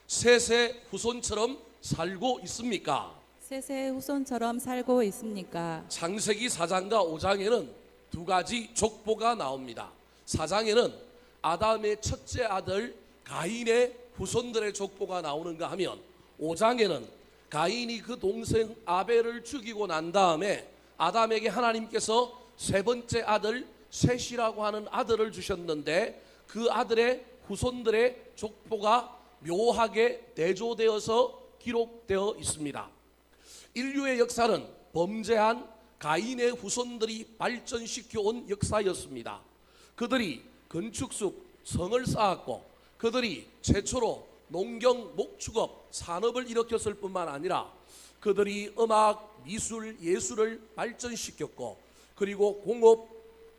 세세 후손처럼 살고 있습니까? 세세 후손처럼 살고 있습니까? 창세기 4장과 5장에는 두 가지 족보가 나옵니다. 4장에는 아담의 첫째 아들 가인의 후손들의 족보가 나오는가 하면 5장에는 가인이 그 동생 아벨을 죽이고 난 다음에 아담에게 하나님께서 세 번째 아들 셋이라고 하는 아들을 주셨는데 그 아들의 후손들의 족보가 묘하게 대조되어서 기록되어 있습니다. 인류의 역사는 범죄한 가인의 후손들이 발전시켜 온 역사였습니다. 그들이 건축습, 성을 쌓았고 그들이 최초로 농경, 목축업, 산업을 일으켰을 뿐만 아니라 그들이 음악, 미술, 예술을 발전시켰고 그리고 공업,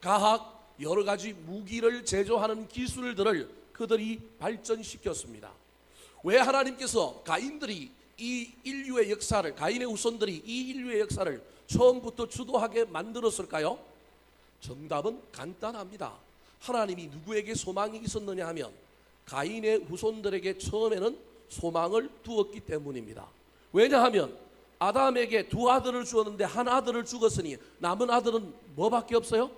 과학, 여러 가지 무기를 제조하는 기술들을 그들이 발전시켰습니다. 왜 하나님께서 가인들이 이 인류의 역사를, 가인의 후손들이 이 인류의 역사를 처음부터 주도하게 만들었을까요? 정답은 간단합니다. 하나님이 누구에게 소망이 있었느냐 하면 가인의 후손들에게 처음에는 소망을 두었기 때문입니다. 왜냐하면 아담에게 두 아들을 주었는데 한 아들을 죽었으니 남은 아들은 뭐밖에 없어요?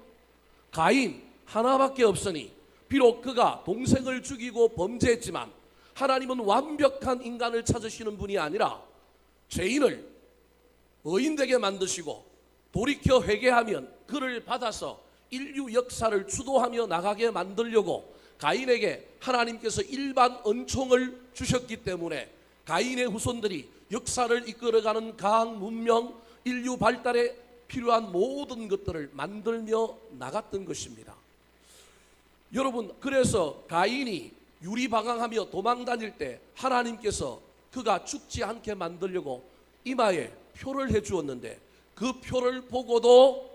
가인 하나밖에 없으니 비록 그가 동생을 죽이고 범죄했지만 하나님은 완벽한 인간을 찾으시는 분이 아니라 죄인을 의인되게 만드시고 돌이켜 회개하면 그를 받아서 인류 역사를 주도하며 나가게 만들려고 가인에게 하나님께서 일반 은총을 주셨기 때문에 가인의 후손들이 역사를 이끌어가는 과학 문명, 인류 발달에 필요한 모든 것들을 만들며 나갔던 것입니다. 여러분, 그래서 가인이 유리방황하며 도망다닐 때 하나님께서 그가 죽지 않게 만들려고 이마에 표를 해 주었는데 그 표를 보고도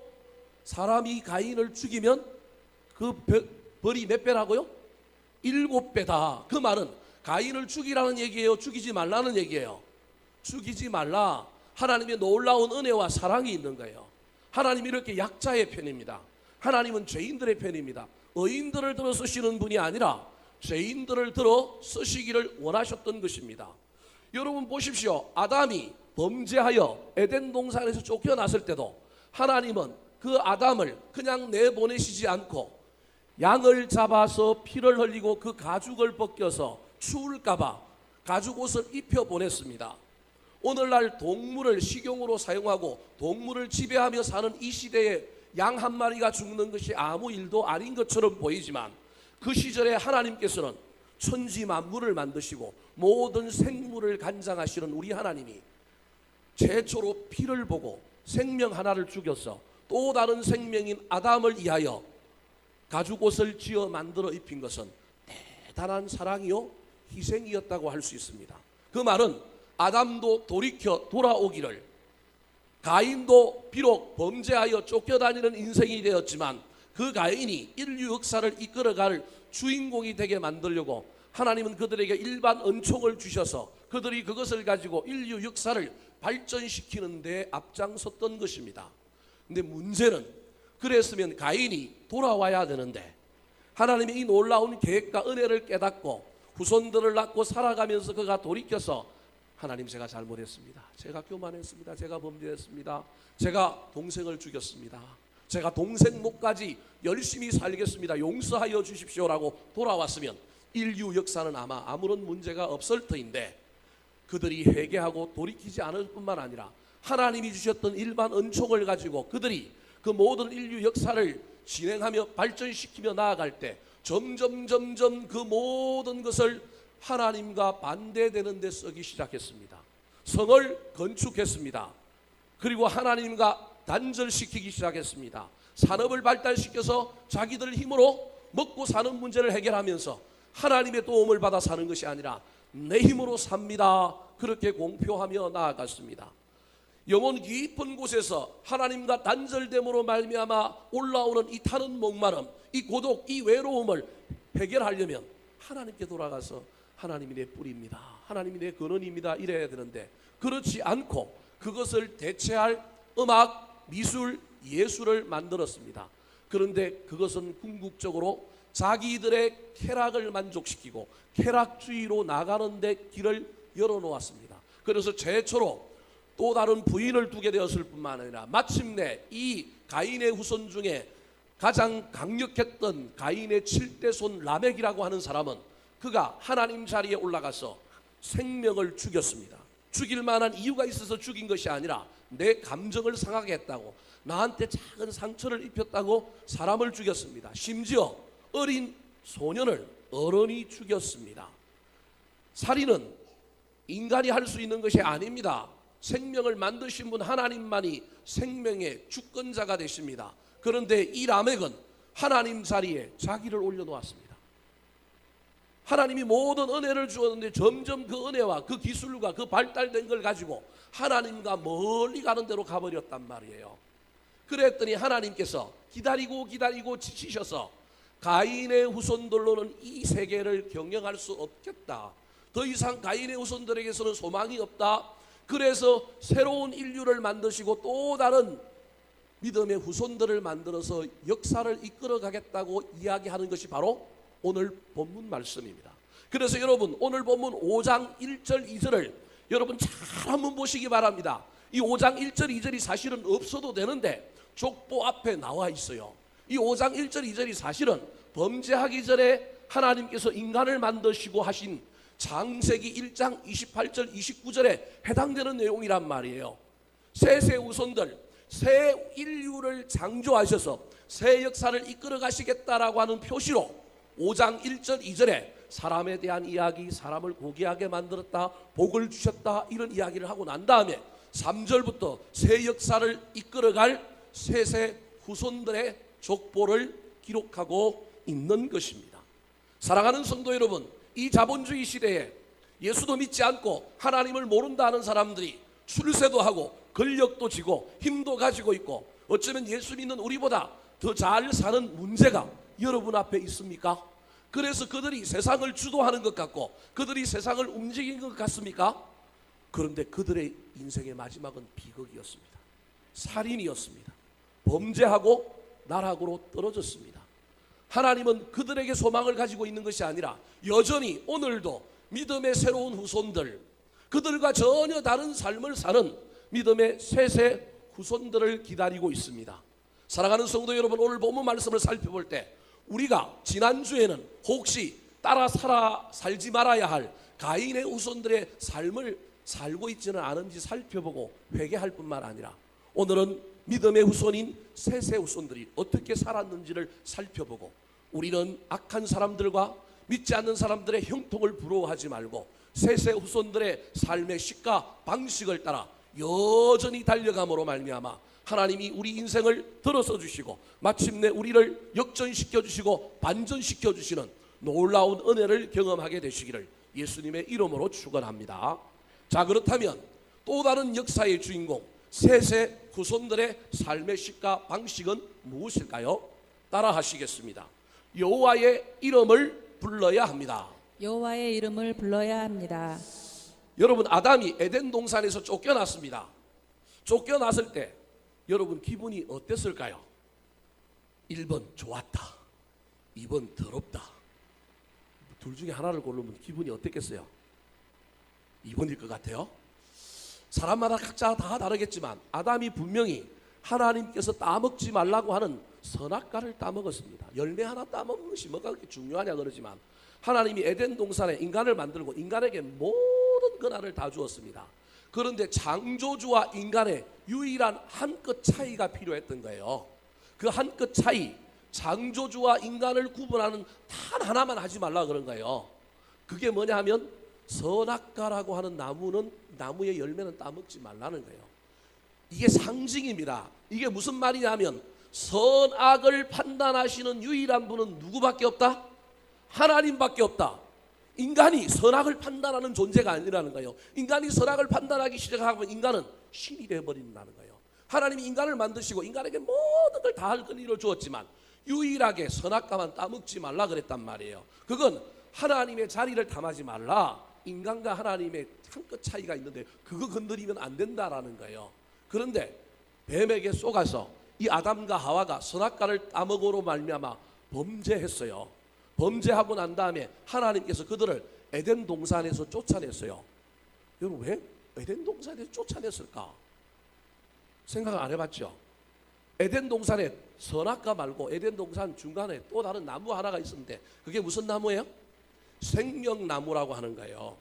사람이 가인을 죽이면 그 벌이 몇 배라고요? 7배다. 그 말은 가인을 죽이라는 얘기예요? 죽이지 말라는 얘기예요? 죽이지 말라. 하나님의 놀라운 은혜와 사랑이 있는 거예요. 하나님이 이렇게 약자의 편입니다. 하나님은 죄인들의 편입니다. 의인들을 들어 쓰시는 분이 아니라 죄인들을 들어 쓰시기를 원하셨던 것입니다. 여러분 보십시오. 아담이 범죄하여 에덴 동산에서 쫓겨났을 때도 하나님은 그 아담을 그냥 내보내시지 않고 양을 잡아서 피를 흘리고 그 가죽을 벗겨서 추울까봐 가죽옷을 입혀 보냈습니다. 오늘날 동물을 식용으로 사용하고 동물을 지배하며 사는 이 시대에 양 한 마리가 죽는 것이 아무 일도 아닌 것처럼 보이지만 그 시절에 하나님께서는 천지 만물을 만드시고 모든 생물을 관장하시는 우리 하나님이 최초로 피를 보고 생명 하나를 죽여서 또 다른 생명인 아담을 위하여 가죽옷을 지어 만들어 입힌 것은 대단한 사랑이요 희생이었다고 할 수 있습니다. 그 말은 아담도 돌이켜 돌아오기를, 가인도 비록 범죄하여 쫓겨다니는 인생이 되었지만 그 가인이 인류 역사를 이끌어갈 주인공이 되게 만들려고 하나님은 그들에게 일반 은총을 주셔서 그들이 그것을 가지고 인류 역사를 발전시키는 데 앞장섰던 것입니다. 근데 문제는 그랬으면 가인이 돌아와야 되는데 하나님의 이 놀라운 계획과 은혜를 깨닫고 후손들을 낳고 살아가면서 그가 돌이켜서 하나님, 제가 잘못했습니다. 제가 교만했습니다. 제가 범죄했습니다. 제가 동생을 죽였습니다. 제가 동생 목까지 열심히 살겠습니다. 용서하여 주십시오라고 돌아왔으면 인류 역사는 아마 아무런 문제가 없을 터인데 그들이 회개하고 돌이키지 않을 뿐만 아니라 하나님이 주셨던 일반 은총을 가지고 그들이 그 모든 인류 역사를 진행하며 발전시키며 나아갈 때 점점 그 모든 것을 하나님과 반대되는 데 쓰기 시작했습니다. 성을 건축했습니다. 그리고 하나님과 단절시키기 시작했습니다. 산업을 발달시켜서 자기들 힘으로 먹고 사는 문제를 해결하면서 하나님의 도움을 받아 사는 것이 아니라 내 힘으로 삽니다. 그렇게 공표하며 나아갔습니다. 영혼 깊은 곳에서 하나님과 단절됨으로 말미암아 올라오는 이 타는 목마름, 이 고독, 이 외로움을 해결하려면 하나님께 돌아가서 하나님이 내 뿌리입니다, 하나님이 내 근원입니다 이래야 되는데 그렇지 않고 그것을 대체할 음악, 미술, 예술을 만들었습니다. 그런데 그것은 궁극적으로 자기들의 쾌락을 만족시키고 쾌락주의로 나가는데 길을 열어놓았습니다. 그래서 최초로 또 다른 부인을 두게 되었을 뿐만 아니라 마침내 이 가인의 후손 중에 가장 강력했던 가인의 7대 손 라멕이라고 하는 사람은 그가 하나님 자리에 올라가서 생명을 죽였습니다. 죽일 만한 이유가 있어서 죽인 것이 아니라 내 감정을 상하게 했다고, 나한테 작은 상처를 입혔다고 사람을 죽였습니다. 심지어 어린 소년을 어른이 죽였습니다. 살인은 인간이 할 수 있는 것이 아닙니다. 생명을 만드신 분 하나님만이 생명의 주권자가 되십니다. 그런데 이 라멕은 하나님 자리에 자기를 올려놓았습니다. 하나님이 모든 은혜를 주었는데 점점 그 은혜와 그 기술과 그 발달된 걸 가지고 하나님과 멀리 가는 데로 가버렸단 말이에요. 그랬더니 하나님께서 기다리고 지치셔서 가인의 후손들로는 이 세계를 경영할 수 없겠다. 더 이상 가인의 후손들에게서는 소망이 없다. 그래서 새로운 인류를 만드시고 또 다른 믿음의 후손들을 만들어서 역사를 이끌어 가겠다고 이야기하는 것이 바로 오늘 본문 말씀입니다. 그래서 여러분 오늘 본문 5장 1절 2절을 여러분 잘 한번 보시기 바랍니다. 이 5장 1절 2절이 사실은 없어도 되는데 족보 앞에 나와 있어요. 이 5장 1절 2절이 사실은 범죄하기 전에 하나님께서 인간을 만드시고 하신 창세기 1장 28절 29절에 해당되는 내용이란 말이에요. 새 후손들, 새 인류를 창조하셔서 새 역사를 이끌어 가시겠다라고 하는 표시로 5장 1절 2절에 사람에 대한 이야기, 사람을 고귀하게 만들었다, 복을 주셨다, 이런 이야기를 하고 난 다음에 3절부터 새 역사를 이끌어갈 새 후손들의 족보를 기록하고 있는 것입니다. 사랑하는 성도 여러분, 이 자본주의 시대에 예수도 믿지 않고 하나님을 모른다 하는 사람들이 출세도 하고 권력도 지고 힘도 가지고 있고 어쩌면 예수 믿는 우리보다 더 잘 사는 문제가 여러분 앞에 있습니까? 그래서 그들이 세상을 주도하는 것 같고 그들이 세상을 움직이는 것 같습니까? 그런데 그들의 인생의 마지막은 비극이었습니다. 살인이었습니다. 범죄하고 나락으로 떨어졌습니다. 하나님은 그들에게 소망을 가지고 있는 것이 아니라 여전히 오늘도 믿음의 새로운 후손들, 그들과 전혀 다른 삶을 사는 믿음의 새 후손들을 기다리고 있습니다. 사랑하는 성도 여러분, 오늘 본문 말씀을 살펴볼 때 우리가 지난주에는 혹시 따라 살지 말아야 할 가인의 후손들의 삶을 살고 있지는 않은지 살펴보고 회개할 뿐만 아니라 오늘은 믿음의 후손인 새 후손들이 어떻게 살았는지를 살펴보고 우리는 악한 사람들과 믿지 않는 사람들의 형통을 부러워하지 말고 새 후손들의 삶의 식과 방식을 따라 여전히 달려감으로 말미암아 하나님이 우리 인생을 들어서 주시고 마침내 우리를 역전시켜 주시고 반전시켜 주시는 놀라운 은혜를 경험하게 되시기를 예수님의 이름으로 축원합니다. 자, 그렇다면 또 다른 역사의 주인공 새 후손들의 삶의 식과 방식은 무엇일까요? 따라 하시겠습니다. 여호와의 이름을 불러야 합니다. 여호와의 이름을 불러야 합니다. 여러분, 아담이 에덴 동산에서 쫓겨났습니다. 쫓겨났을 때 여러분 기분이 어땠을까요? 1번 좋았다, 2번 더럽다. 둘 중에 하나를 고르면 기분이 어땠겠어요? 2번일 것 같아요. 사람마다 각자 다 다르겠지만 아담이 분명히 하나님께서 따먹지 말라고 하는 선악과를 따먹었습니다. 열매 하나 따먹는 것이 뭐가 그렇게 중요하냐 그러지만 하나님이 에덴 동산에 인간을 만들고 인간에게 모든 권한을 다 주었습니다. 그런데 창조주와 인간의 유일한 한 끗 차이가 필요했던 거예요. 그 한 끗 차이, 창조주와 인간을 구분하는 단 하나만 하지 말라 그런 거예요. 그게 뭐냐 하면 선악과라고 하는 나무의 열매는 따먹지 말라는 거예요. 이게 상징입니다. 이게 무슨 말이냐면 선악을 판단하시는 유일한 분은 누구밖에 없다? 하나님밖에 없다. 인간이 선악을 판단하는 존재가 아니라는 거예요. 인간이 선악을 판단하기 시작하면 인간은 신이 되어버린다는 거예요. 하나님이 인간을 만드시고 인간에게 모든 걸 다 할 권리를 주었지만 유일하게 선악과만 따먹지 말라 그랬단 말이에요. 그건 하나님의 자리를 탐하지 말라. 인간과 하나님의 한 끗 차이가 있는데 그거 건드리면 안 된다라는 거예요. 그런데 뱀에게 속아서 이 아담과 하와가 선악과를 따먹으로 말미암아 범죄했어요. 범죄하고 난 다음에 하나님께서 그들을 에덴 동산에서 쫓아냈어요. 여러분 왜 에덴 동산에서 쫓아냈을까? 생각 안 해봤죠? 에덴 동산에 선악과 말고 에덴 동산 중간에 또 다른 나무 하나가 있었는데 그게 무슨 나무예요? 생명나무라고 하는 거예요.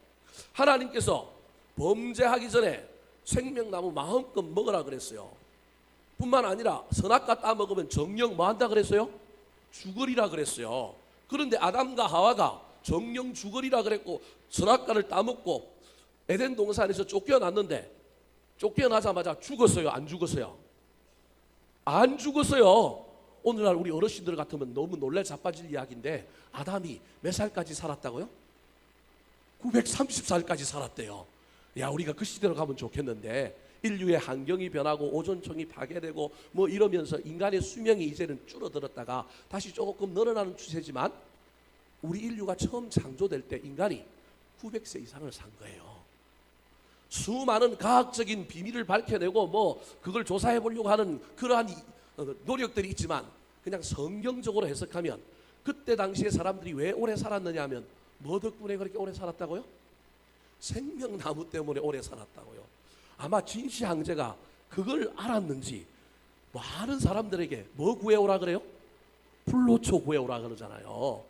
하나님께서 범죄하기 전에 생명나무 마음껏 먹으라 그랬어요. 뿐만 아니라 선악과 따먹으면 정령 뭐 한다 그랬어요? 죽으리라 그랬어요. 그런데 아담과 하와가 정령 죽으리라 그랬고 선악과를 따먹고 에덴 동산에서 쫓겨났는데 쫓겨나자마자 죽었어요? 안 죽었어요? 안 죽었어요. 오늘날 우리 어르신들 같으면 너무 놀래 자빠질 이야기인데 아담이 몇 살까지 살았다고요? 930살까지 살았대요. 야, 우리가 그 시대로 가면 좋겠는데 인류의 환경이 변하고 오존층이 파괴되고 뭐 이러면서 인간의 수명이 이제는 줄어들었다가 다시 조금 늘어나는 추세지만 우리 인류가 처음 창조될 때 인간이 900세 이상을 산 거예요. 수많은 과학적인 비밀을 밝혀내고 뭐 그걸 조사해 보려고 하는 그러한 노력들이 있지만 그냥 성경적으로 해석하면 그때 당시에 사람들이 왜 오래 살았느냐 하면 뭐 덕분에 그렇게 오래 살았다고요? 생명나무 때문에 오래 살았다고요. 아마 진시 황제가 그걸 알았는지 많은 사람들에게 뭐 구해오라 그래요? 불로초 구해오라 그러잖아요.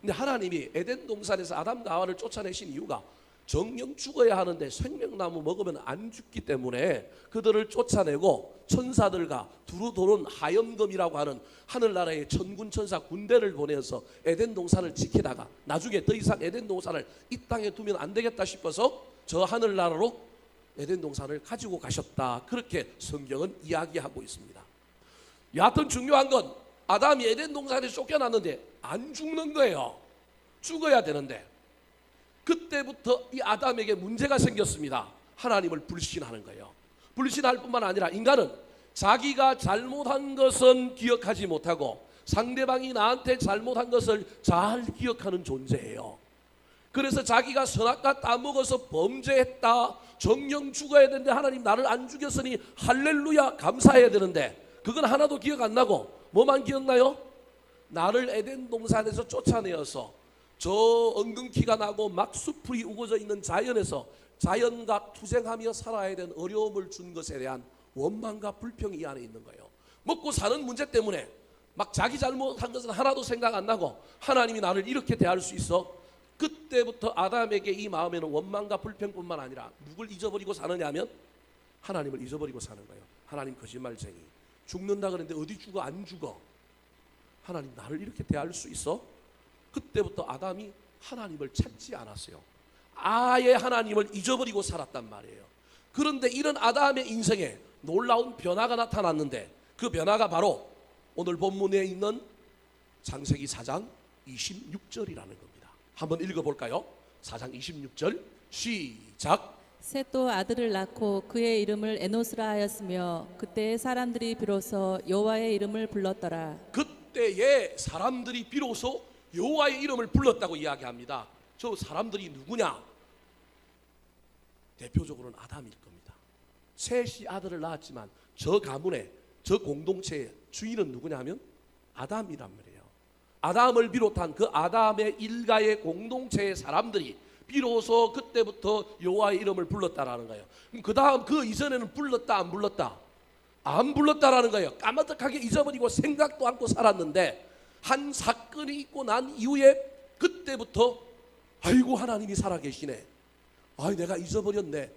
근데 하나님이 에덴 동산에서 아담과 하와를 쫓아내신 이유가 정령 죽어야 하는데 생명나무 먹으면 안 죽기 때문에 그들을 쫓아내고 천사들과 두루 도는 하염금이라고 하는 하늘나라의 천군 천사 군대를 보내서 에덴 동산을 지키다가 나중에 더 이상 에덴 동산을 이 땅에 두면 안 되겠다 싶어서 저 하늘나라로 에덴 동산을 가지고 가셨다. 그렇게 성경은 이야기하고 있습니다. 여하튼 중요한 건 아담이 에덴 동산에 쫓겨났는데 안 죽는 거예요. 죽어야 되는데 그때부터 이 아담에게 문제가 생겼습니다. 하나님을 불신하는 거예요. 불신할 뿐만 아니라 인간은 자기가 잘못한 것은 기억하지 못하고 상대방이 나한테 잘못한 것을 잘 기억하는 존재예요. 그래서 자기가 선악과 따먹어서 범죄했다, 정령 죽어야 되는데 하나님 나를 안 죽였으니 할렐루야 감사해야 되는데 그건 하나도 기억 안 나고 뭐만 기억나요? 나를 에덴 동산에서 쫓아내어서 저 엉겅퀴가 나고 막 숲이 우거져 있는 자연에서 자연과 투쟁하며 살아야 되는 어려움을 준 것에 대한 원망과 불평이 이 안에 있는 거예요. 먹고 사는 문제 때문에 막 자기 잘못한 것은 하나도 생각 안 나고 하나님이 나를 이렇게 대할 수 있어? 그때부터 아담에게 이 마음에는 원망과 불평뿐만 아니라 누굴 잊어버리고 사느냐 하면 하나님을 잊어버리고 사는 거예요. 하나님 거짓말쟁이, 죽는다 그랬는데 어디 죽어? 안 죽어. 하나님 나를 이렇게 대할 수 있어? 그때부터 아담이 하나님을 찾지 않았어요. 아예 하나님을 잊어버리고 살았단 말이에요. 그런데 이런 아담의 인생에 놀라운 변화가 나타났는데 그 변화가 바로 오늘 본문에 있는 창세기 4장 26절이라는 겁니다. 한번 읽어볼까요? 4장 26절 시작. 셋도 아들을 낳고 그의 이름을 에노스라 하였으며 그때의 사람들이 비로소 여호와의 이름을 불렀더라. 그때의 사람들이 비로소 여호와의 이름을 불렀다고 이야기합니다. 저 사람들이 누구냐? 대표적으로는 아담일 겁니다. 셋이 아들을 낳았지만 저 가문의 저 공동체의 주인은 누구냐 하면 아담이란 말이에요. 아담을 비롯한 그 아담의 일가의 공동체의 사람들이 비로소 그때부터 여호와의 이름을 불렀다라는 거예요. 그 다음 그 이전에는 불렀다 안 불렀다? 안 불렀다라는 거예요. 까마득하게 잊어버리고 생각도 않고 살았는데 한 사건이 있고 난 이후에 그때부터 아이고 하나님이 살아계시네. 아이 내가 잊어버렸네.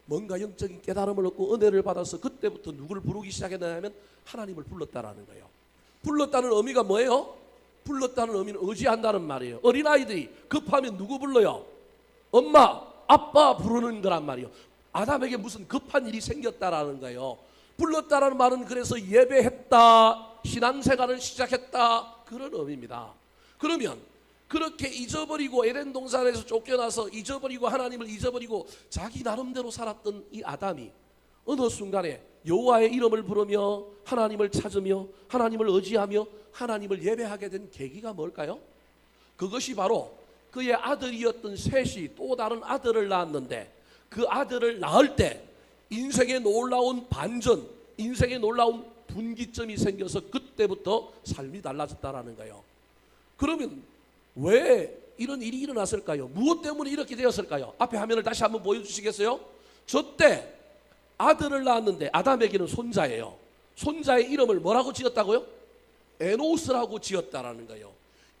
뭔가 영적인 깨달음을 얻고 은혜를 받아서 그때부터 누구를 부르기 시작했냐면 하나님을 불렀다라는 거예요. 불렀다는 의미가 뭐예요? 불렀다는 의미는 의지한다는 말이에요. 어린아이들이 급하면 누구 불러요? 엄마, 아빠 부르는 거란 말이에요. 아담에게 무슨 급한 일이 생겼다라는 거예요. 불렀다라는 말은 그래서 예배했다, 신앙생활을 시작했다 그런 의미입니다. 그러면 그렇게 잊어버리고 에덴 동산에서 쫓겨나서 잊어버리고 하나님을 잊어버리고 자기 나름대로 살았던 이 아담이 어느 순간에 여호와의 이름을 부르며 하나님을 찾으며 하나님을 의지하며 하나님을 예배하게 된 계기가 뭘까요? 그것이 바로 그의 아들이었던 셋이 또 다른 아들을 낳았는데 그 아들을 낳을 때 인생의 놀라운 반전, 인생의 놀라운 분기점이 생겨서 그때부터 삶이 달라졌다라는 거예요. 그러면 왜 이런 일이 일어났을까요? 무엇 때문에 이렇게 되었을까요? 앞에 화면을 다시 한번 보여주시겠어요? 저때 아들을 낳았는데 아담에게는 손자예요. 손자의 이름을 뭐라고 지었다고요? 에노스라고 지었다라는 거예요.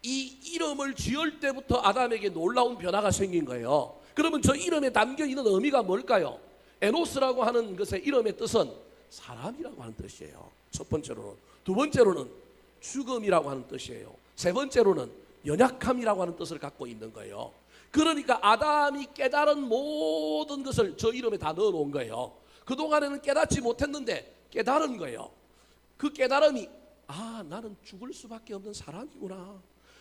이 이름을 지을 때부터 아담에게 놀라운 변화가 생긴 거예요. 그러면 저 이름에 담겨 있는 의미가 뭘까요? 에노스라고 하는 것의 이름의 뜻은 사람이라고 하는 뜻이에요. 첫 번째로는. 두 번째로는 죽음이라고 하는 뜻이에요. 세 번째로는 연약함이라고 하는 뜻을 갖고 있는 거예요. 그러니까 아담이 깨달은 모든 것을 저 이름에 다 넣어놓은 거예요. 그동안에는 깨닫지 못했는데 깨달은 거예요. 그 깨달음이 나는 죽을 수밖에 없는 사람이구나.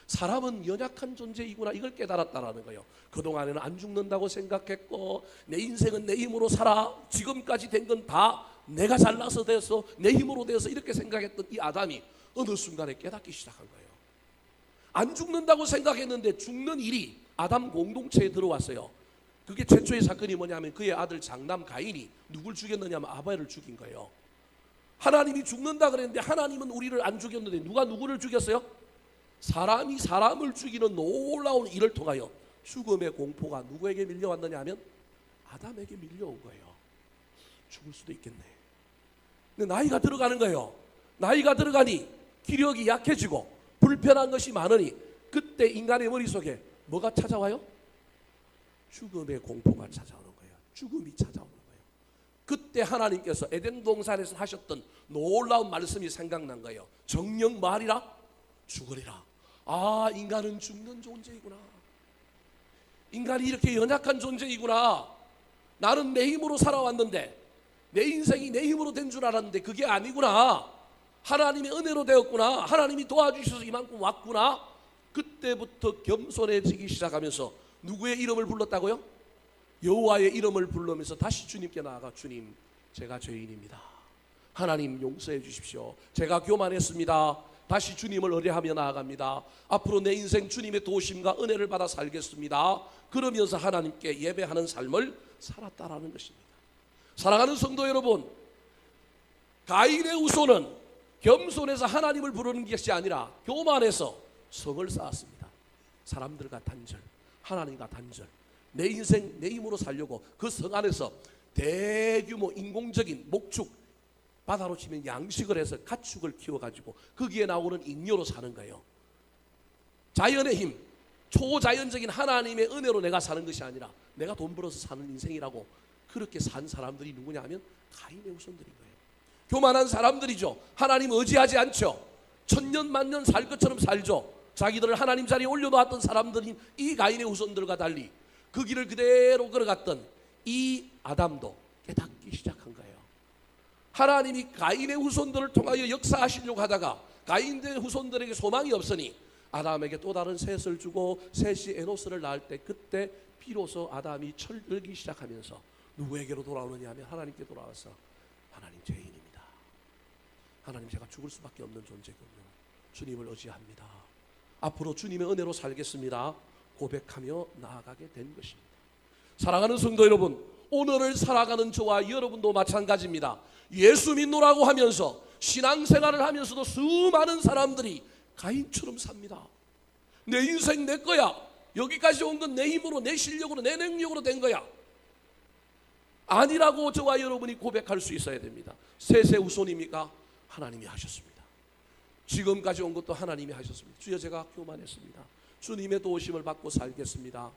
사람은 연약한 존재이구나. 이걸 깨달았다라는 거예요. 그동안에는 안 죽는다고 생각했고 내 인생은 내 힘으로 살아. 지금까지 된 건 다 내가 잘나서 돼서 내 힘으로 돼서 이렇게 생각했던 이 아담이 어느 순간에 깨닫기 시작한 거예요. 안 죽는다고 생각했는데 죽는 일이 아담 공동체에 들어왔어요. 그게 최초의 사건이 뭐냐면 그의 아들 장남 가인이 누굴 죽였느냐 하면 아벨을 죽인 거예요. 하나님이 죽는다 그랬는데 하나님은 우리를 안 죽였는데 누가 누구를 죽였어요? 사람이 사람을 죽이는 놀라운 일을 통하여 죽음의 공포가 누구에게 밀려왔느냐 하면 아담에게 밀려온 거예요. 죽을 수도 있겠네. 근데 나이가 들어가는 거예요. 나이가 들어가니 기력이 약해지고 불편한 것이 많으니 그때 인간의 머릿속에 뭐가 찾아와요? 죽음의 공포가 찾아오는 거예요. 죽음이 찾아오는 거예요. 그때 하나님께서 에덴 동산에서 하셨던 놀라운 말씀이 생각난 거예요. 정녕 말이라 죽으리라. 인간은 죽는 존재이구나. 인간이 이렇게 연약한 존재이구나. 나는 내 힘으로 살아왔는데 내 인생이 내 힘으로 된 줄 알았는데 그게 아니구나. 하나님의 은혜로 되었구나. 하나님이 도와주셔서 이만큼 왔구나. 그때부터 겸손해지기 시작하면서 누구의 이름을 불렀다고요? 여호와의 이름을 부르면서 다시 주님께 나아가 주님, 제가 죄인입니다. 하나님 용서해 주십시오. 제가 교만했습니다. 다시 주님을 의뢰하며 나아갑니다. 앞으로 내 인생 주님의 도우심과 은혜를 받아 살겠습니다. 그러면서 하나님께 예배하는 삶을 살았다라는 것입니다. 사랑하는 성도 여러분, 가인의 후손은 겸손해서 하나님을 부르는 것이 아니라 교만해서 성을 쌓았습니다. 사람들과 단절, 하나님과 단절. 내 인생 내 힘으로 살려고 그 성 안에서 대규모 인공적인 목축, 바다로 치면 양식을 해서 가축을 키워가지고 거기에 나오는 잉여로 사는 거예요. 자연의 힘, 초자연적인 하나님의 은혜로 내가 사는 것이 아니라 내가 돈 벌어서 사는 인생이라고 그렇게 산 사람들이 누구냐 하면 가인의 후손들인 거예요. 교만한 사람들이죠. 하나님 의지하지 않죠. 천년 만년 살 것처럼 살죠. 자기들을 하나님 자리에 올려놓았던 사람들인 이 가인의 후손들과 달리 그 길을 그대로 걸어갔던 이 아담도 깨닫기 시작한 거예요. 하나님이 가인의 후손들을 통하여 역사하시려고 하다가 가인의 후손들에게 소망이 없으니 아담에게 또 다른 셋을 주고 셋이 에노스를 낳을 때 그때 비로소 아담이 철들기 시작하면서 누구에게로 돌아오느냐 하면 하나님께 돌아와서 하나님 죄인입니다. 하나님 제가 죽을 수밖에 없는 존재군요. 주님을 의지합니다. 앞으로 주님의 은혜로 살겠습니다. 고백하며 나아가게 된 것입니다. 사랑하는 성도 여러분, 오늘을 살아가는 저와 여러분도 마찬가지입니다. 예수 믿노라고 하면서 신앙생활을 하면서도 수많은 사람들이 가인처럼 삽니다. 내 인생 내 거야. 여기까지 온 건 내 힘으로 내 실력으로 내 능력으로 된 거야. 아니라고 저와 여러분이 고백할 수 있어야 됩니다. 셋의 후손입니까? 하나님이 하셨습니다. 지금까지 온 것도 하나님이 하셨습니다. 주여 제가 교만했습니다. 주님의 도우심을 받고 살겠습니다.